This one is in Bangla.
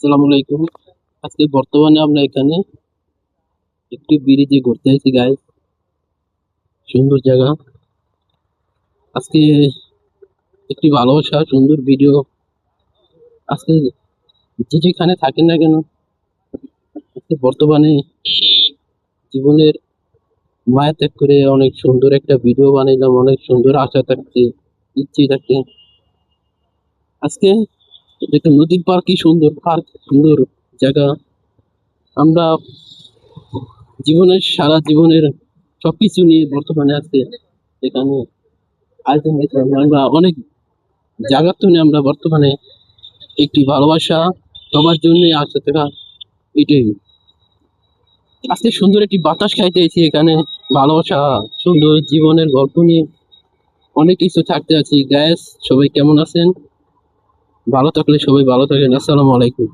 আসসালামু আলাইকুম। আজকে বর্তমানে আমরা এখানে একটি ব্রিজে ঘুরতে এসেছি গাইস। সুন্দর জায়গা। আজকে একটি ভালোবাসা সুন্দর ভিডিও। আজকে যেখানে থাকেন না কেন, আজকে বর্তমানে জীবনের মায়া ত্যাগ করে অনেক সুন্দর একটা ভিডিও বানাইলাম। অনেক সুন্দর আশা থাকছে, ইচ্ছে থাকছে। আজকে একটা নদীর পার, কি সুন্দর পার্ক, সুন্দর জায়গা। আমরা সারা জীবনের সবকিছু নিয়ে বর্তমানে আজকে এখানে আয়োজন হয়েছে। আমরা অনেক জায়গার তো নিয়ে আমরা বর্তমানে একটি ভালোবাসা সবার জন্য আসতে থাকা, এটাই। আজকে সুন্দর একটি বাতাস খাইতে এসেছি এখানে। ভালোবাসা, সুন্দর জীবনের গল্প নিয়ে অনেক কিছু থাকতে আছি গ্যাস। সবাই কেমন আছেন? ভালো থাকলে সবাই ভালো থাকেন। আসসালামু আলাইকুম।